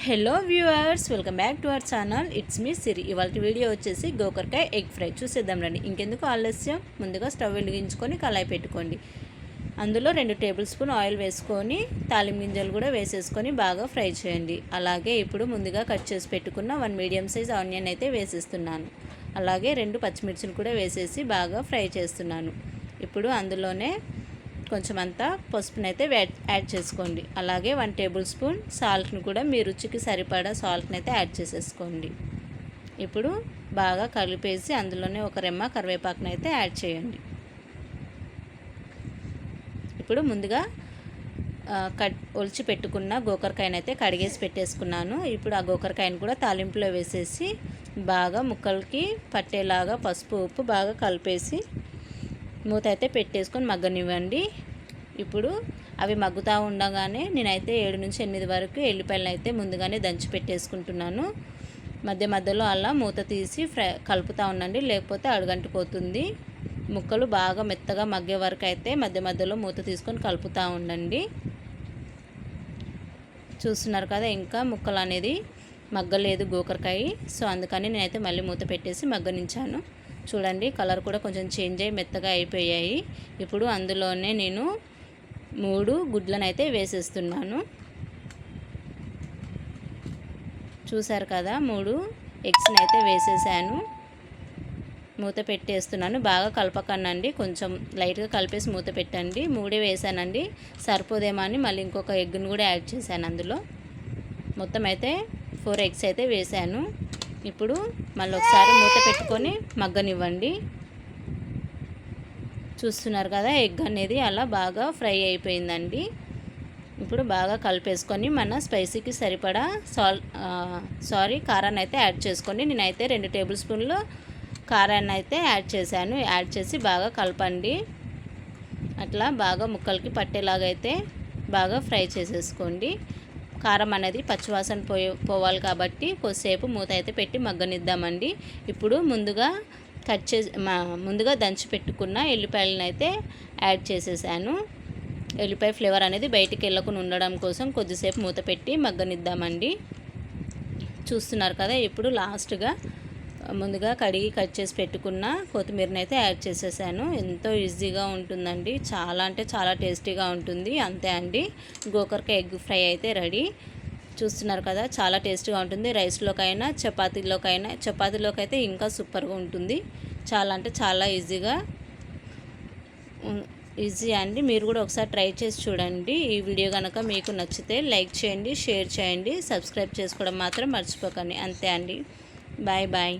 Hello viewers, welcome back to our channel. It's me Siri. ఇవాళ video వచ్చేసి గోకరకాయ egg fry చూసేద్దాం రండి. ఇంకెందుకు ఆలస్యం, ముందుగా స్టవ్ వెలిగించుకొని కళాయి పెట్టుకోండి. అందులో 2 టేబుల్ స్పూన్ ఆయిల్ వేసుకొని తాలింపు గింజలు కూడా వేసేసుకొని బాగా ఫ్రై చేయండి. అలాగే ఇప్పుడు ముందుగా కట్ చేసి పెట్టుకున్న 1 మీడియం సైజ్ ఆనియన్ అయితే వేసేస్తున్నాను. అలాగే 2 పచ్చిమిర్చిలు కూడా వేసేసి బాగా ఫ్రై చేస్తున్నాను. ఇప్పుడు అందులోనే కొంచెం అంతా పసుపునైతే యాడ్ చేసుకోండి. అలాగే 1 టేబుల్ స్పూన్ సాల్ట్ని కూడా మీ రుచికి సరిపడా సాల్ట్ని అయితే యాడ్ చేసేసుకోండి. ఇప్పుడు బాగా కలిపేసి అందులోనే ఒక రెమ్మ కరివేపాకుని అయితే యాడ్ చేయండి. ఇప్పుడు ముందుగా ఒలిచి పెట్టుకున్న గోకరకాయని అయితే కడిగేసి పెట్టేసుకున్నాను. ఇప్పుడు ఆ గోకరకాయని కూడా తాలింపులో వేసేసి బాగా ముక్కలకి పట్టేలాగా పసుపు ఉప్పు బాగా కలిపేసి మూత అయితే పెట్టేసుకొని మగ్గనివ్వండి. ఇప్పుడు అవి మగ్గుతూ ఉండగానే నేనైతే 7 నుంచి 8 వరకు ఎల్లిపాయలను అయితే ముందుగానే దంచి పెట్టేసుకుంటున్నాను. మధ్య మధ్యలో అలా మూత తీసి కలుపుతూ ఉండండి, లేకపోతే అడుగంటిపోతుంది. ముక్కలు బాగా మెత్తగా మగ్గే వరకు అయితే మధ్య మధ్యలో మూత తీసుకొని కలుపుతూ ఉండండి. చూస్తున్నారు కదా, ఇంకా ముక్కలు అనేది మగ్గలేదు గోకరకాయ. సో అందుకని నేనైతే మళ్ళీ మూత పెట్టేసి మగ్గనించాను. చూడండి, కలర్ కూడా కొంచెం చేంజ్ అయ్యి మెత్తగా అయిపోయాయి. ఇప్పుడు అందులోనే నేను 3 గుడ్లను అయితే వేసేస్తున్నాను. చూసారు కదా, 3 ఎగ్స్ని అయితే వేసేసాను. మూత పెట్టేస్తున్నాను. బాగా కలపకండి, కొంచెం లైట్గా కలిపేసి మూత పెట్టండి. 3 వేసానండి, సరిపోదేమో అని మళ్ళీ ఇంకొక ఎగ్ని కూడా యాడ్ చేశాను. అందులో మొత్తం అయితే 4 ఎగ్స్ అయితే వేసాను. ఇప్పుడు మళ్ళీ ఒకసారి మూత పెట్టుకొని మగ్గనివ్వండి. చూస్తున్నారు కదా, ఎగ్ అనేది అలా బాగా ఫ్రై అయిపోయిందండి. ఇప్పుడు బాగా కలిపేసుకొని మన స్పైసీకి సరిపడా కారాన్ని అయితే యాడ్ చేసుకొని నేనైతే 2 టేబుల్ స్పూన్లు కారాన్ని అయితే యాడ్ చేశాను. యాడ్ చేసి బాగా కలపండి. అట్లా బాగా ముక్కలకి పట్టేలాగా అయితే బాగా ఫ్రై చేసేసుకోండి. కారం అనేది పచ్చివాసన పోవాలి కాబట్టి కొద్దిసేపు మూత అయితే పెట్టి మగ్గనిద్దామండి. ఇప్పుడు ముందుగా దంచి పెట్టుకున్న ఎల్లిపాయలను అయితే యాడ్ చేసేసాను. ఎల్లిపాయ ఫ్లేవర్ అనేది బయటికి వెళ్ళకుండా ఉండడం కోసం కొద్దిసేపు మూత పెట్టి మగ్గనిద్దామండి. చూస్తున్నారు కదా, ఇప్పుడు లాస్ట్గా ముందుగా కడిగి కట్ చేసి పెట్టుకున్న కొత్తిమీరని అయితే యాడ్ చేసేసాను. ఎంతో ఈజీగా ఉంటుందండి, చాలా అంటే చాలా టేస్టీగా ఉంటుంది. అంతే అండి, గోకరకాయ ఎగ్ ఫ్రై అయితే రెడీ. చూస్తున్నారు కదా, చాలా టేస్టీగా ఉంటుంది. రైస్లోకైనా చపాతీలోకి అయితే ఇంకా సూపర్గా ఉంటుంది. చాలా అంటే చాలా ఈజీ అండి. మీరు కూడా ఒకసారి ట్రై చేసి చూడండి. ఈ వీడియో కనుక మీకు నచ్చితే లైక్ చేయండి, షేర్ చేయండి, సబ్స్క్రైబ్ చేసుకోవడం మాత్రం మర్చిపోకండి. అంతే అండి, బాయ్ బాయ్.